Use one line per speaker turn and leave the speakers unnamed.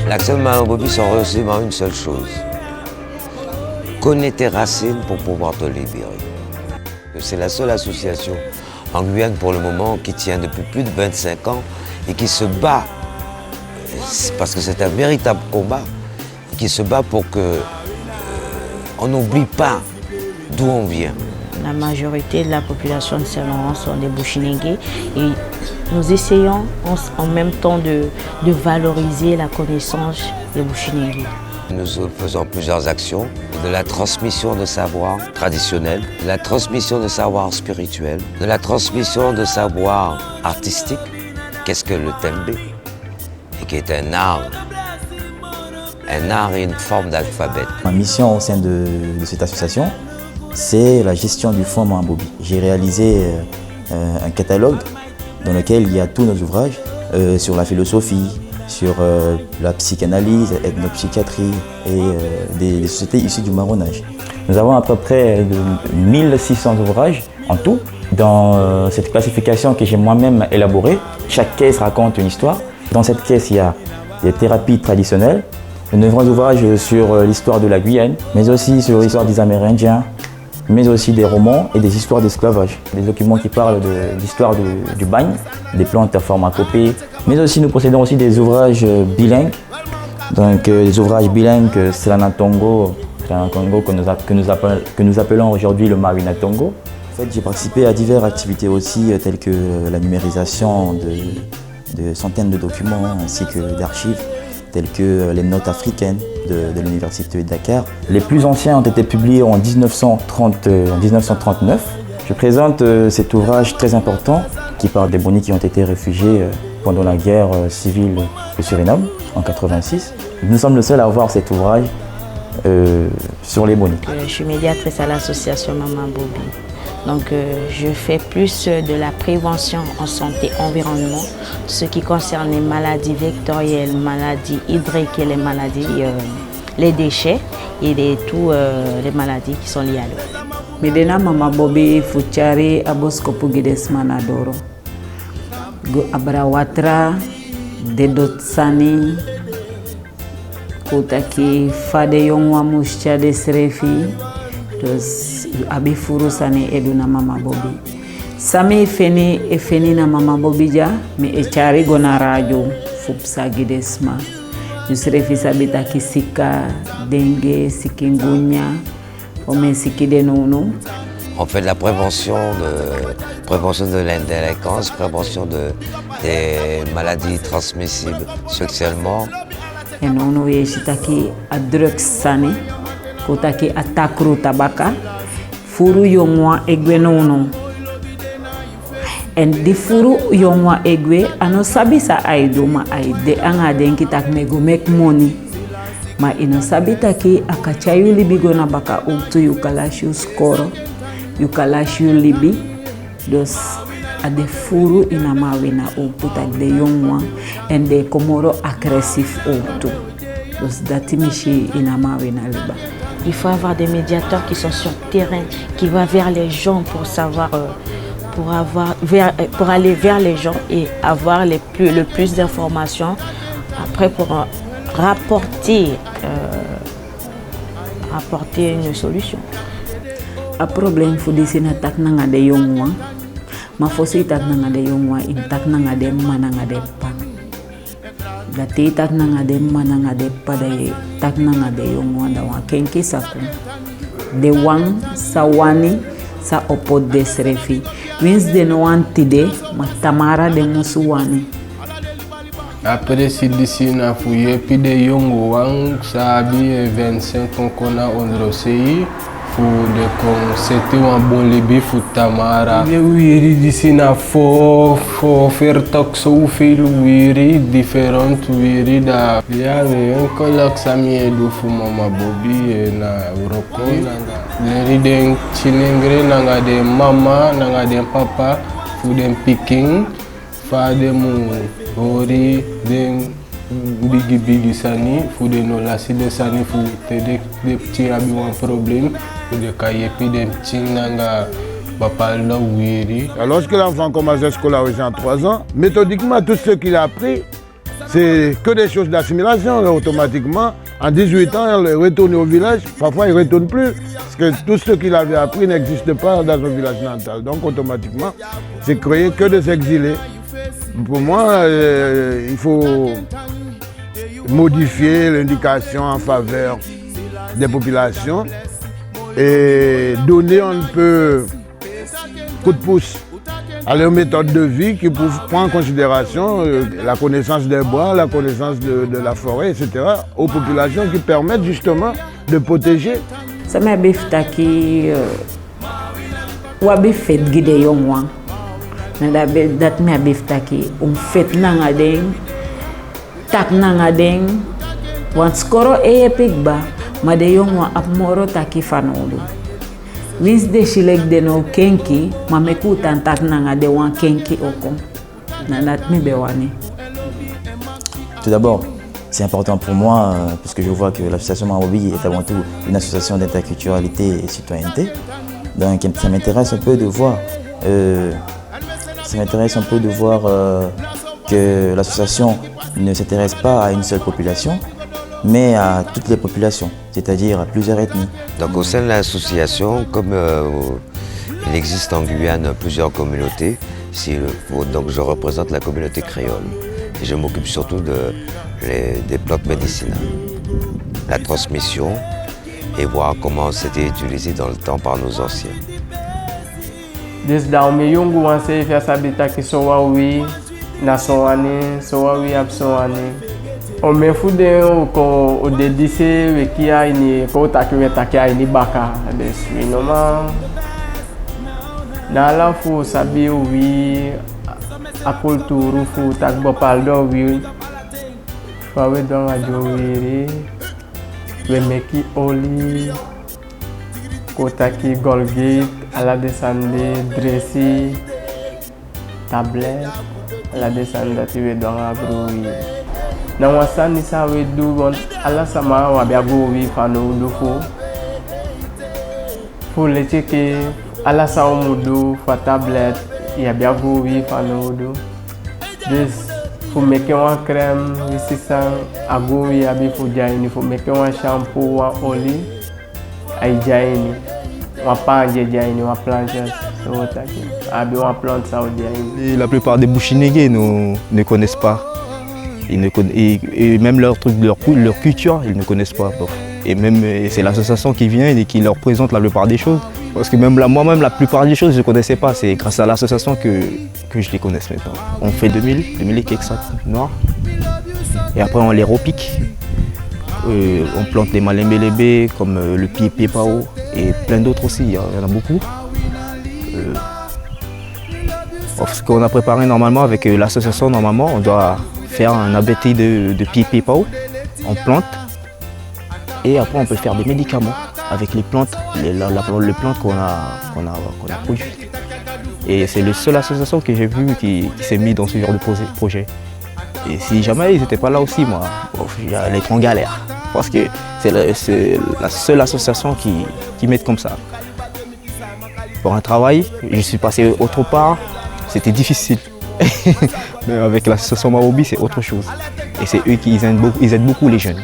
L'action de Maman Bobby sont réellement une seule chose. Connais tes racines pour pouvoir te libérer. C'est la seule association en Guyane pour le moment qui tient depuis plus de 25 ans et qui se bat, parce que c'est un véritable combat, qui se bat pour que on n'oublie pas d'où on vient.
La majorité de la population de Saint-Laurent sont des Bushinengue et nous essayons en même temps de valoriser la connaissance des Bushinengue.
Nous faisons plusieurs actions, de la transmission de savoir traditionnel, de la transmission de savoir spirituel, de la transmission de savoir artistique. Qu'est-ce que le tembe? Et qui est un art et une forme d'alphabet.
Ma mission au sein de cette association, c'est la gestion du fonds Maman Bobby. J'ai réalisé un catalogue dans lequel il y a tous nos ouvrages sur la philosophie, sur la psychanalyse, ethnopsychiatrie et des sociétés issues du marronnage. Nous avons à peu près 1600 ouvrages en tout. Dans cette classification que j'ai moi-même élaborée, chaque caisse raconte une histoire. Dans cette caisse, il y a des thérapies traditionnelles, de nombreux ouvrages sur l'histoire de la Guyane, mais aussi sur l'histoire des Amérindiens, mais aussi des romans et des histoires d'esclavage. Des documents qui parlent de l'histoire du bagne, des plantes pharmacopées, mais aussi nous possédons aussi des ouvrages bilingues. Donc des ouvrages bilingues, c'est l'Anatongo, que nous appelons aujourd'hui le Marinatongo. En fait, j'ai participé à diverses activités aussi, telles que la numérisation de centaines de documents ainsi que d'archives, telles que les notes africaines de l'Université de Dakar. Les plus anciens ont été publiés en 1939. Je présente cet ouvrage très important qui parle des Boni qui ont été réfugiés pendant la guerre civile au Suriname en 1986. Nous sommes le seuls à avoir cet ouvrage sur les Boni.
Je suis médiatrice à l'association Maman Bobby. Donc je fais plus de la prévention en santé environnement, ce qui concerne les maladies vectorielles, maladies hydriques et les maladies, les déchets et toutes les maladies qui sont liées à l'eau.
Medena Maman Bobby Fuchari Aboskopu Gides Manadoro. Go Abrawatra Dedot Sani Kotaki Fade Yongwa Muscha de Srefi. Dus abi furu sani edu na Maman Bobby. Sami efeni na Maman Bobby ja me echari gona radio fupsa gidesma. Dus refisa bita kisika, dengue, sikingunya, ome sikide nono.
On fait de la prévention de l'indélinquance, prévention des maladies transmissibles sexuellement.
Et nono yeshitaki a drugs sani. Kotaki atakru tabaka furu yongwa egwe nono en di furu yongwa egwe ano sabisa aido ma aide anga denki tak nego make money ma ino sabita ki akachayu libi gona baka uktu yukalashu skoro yukalashu libi dos ade furu ina mawina uktu de yongwa en de komoro agressif uktu dos datimishi ina mawina liba.
Il faut avoir des médiateurs qui sont sur le terrain, qui vont vers les gens pour savoir, pour aller vers les gens et avoir le plus d'informations. Après, pour rapporter une solution.
Un problème faut dessiner tak nanga de yongwa, ma fosi tak nanga de yongwa in tak nanga de mananga de pa. Dati tak nanga de mananga de pa de tak nanga de yongwa da wa kenki saku. De wang sawani sa opod de srefi. Wins de no antide ma tamara de musuwani.
Après si d'ici na fouillé puis de yongo wang sabi 25 konkona ondrosei fu de kon c'était un bon libi fu tamara le wiri d'ici na fo faire toxo fil wiri différent wiri da ya me un colloque sami edu fu Maman Bobby na roko le riden chinengre nanga de mama nanga de papa fu den picking fa de mu hori den bigi sani fu de no la side sani fu te de petit abi un problème fu de kayepi de nanga papa la wiri.
Lorsque l'enfant commence à scolaire à 3 ans, méthodiquement tout ce qu'il a appris, c'est que des choses d'assimilation. Automatiquement, en 18 ans, il retourne au village. Parfois, il ne retourne plus. Parce que tout ce qu'il avait appris n'existe pas dans un village natal. Donc, automatiquement, c'est créé que des exilés. Pour moi, il faut modifier l'indication en faveur des populations et donner un peu coup de pouce à leur méthode de vie qui prend en considération la connaissance des bois, la connaissance de la forêt, etc. aux populations qui permettent justement de protéger.
Ça m'a bifté wabi fait guide yongwang. Dat m'a bifté fait nangadeng, tak nangadeng, wan skoro pigba, ma de yongwa apmoro taki fanolu. Wins de shilek de no kenki, ma me kutan tak nanga de wan kenki oko. Nanat mi bewani.
Tout d'abord, c'est important pour moi, puisque je vois que l'association Mamabobi est avant tout une association d'interculturalité et citoyenneté. Donc ça m'intéresse un peu de voir, que l'association ne s'intéresse pas à une seule population, mais à toutes les populations, c'est-à-dire à plusieurs ethnies.
Donc au sein de l'association, comme il existe en Guyane plusieurs communautés, donc je représente la communauté créole. Et je m'occupe surtout des plantes médicinales, la transmission et voir comment c'était utilisé dans le temps par nos anciens.
Desde o yungu wanse fia sabita ki sowawi na sowane, sowawi ab sowane. O me fude ko o dedise wekia ini ko takia ini baka deswi noma. Na la fu sabi wi a kulturu fu tak bopaldo wi. Fawe don a jowiri we meki oli ko taki Golgate à la descente dressy tablette à la descente tu dans la brouille na wasani sa we du bon ala sama wa bia go wi fano du fo le cheke ala sa o mudu fa tablette ya bia go wi fano du des fo meke wa crème wisisa ago wi abi fo jaini fo meke wa shampoo wa oli ay jaini wa panje jaini wa planches so taki abi wa plante ça jaini.
La plupart des Bouchinégués ne connaissent pas. Et même leur culture, ils ne connaissent pas. Et même c'est l'association qui vient et qui leur présente la plupart des choses. Parce que même moi-même, la plupart des choses, je ne connaissais pas. C'est grâce à l'association que je les connaisse maintenant. On fait 2000 et quelques sacs noirs. Et après, on les repique. On plante les malembélébés, comme le pied pao et plein d'autres aussi. Il y en a beaucoup. Ce qu'on a préparé normalement avec l'association, normalement, on doit faire un abattis de pied pao, on plante et après on peut faire des médicaments avec les plantes, les plantes qu'on a produites. Et c'est la seule association que j'ai vue qui s'est mise dans ce genre de projet. Et si jamais ils n'étaient pas là aussi, moi, j'allais être en galère. Parce que c'est la seule association qui m'aide comme ça. Pour un travail, je suis passé autre part, c'était difficile. Mais avec l'association Mamabobi, c'est autre chose. Et c'est eux qui aident beaucoup les jeunes.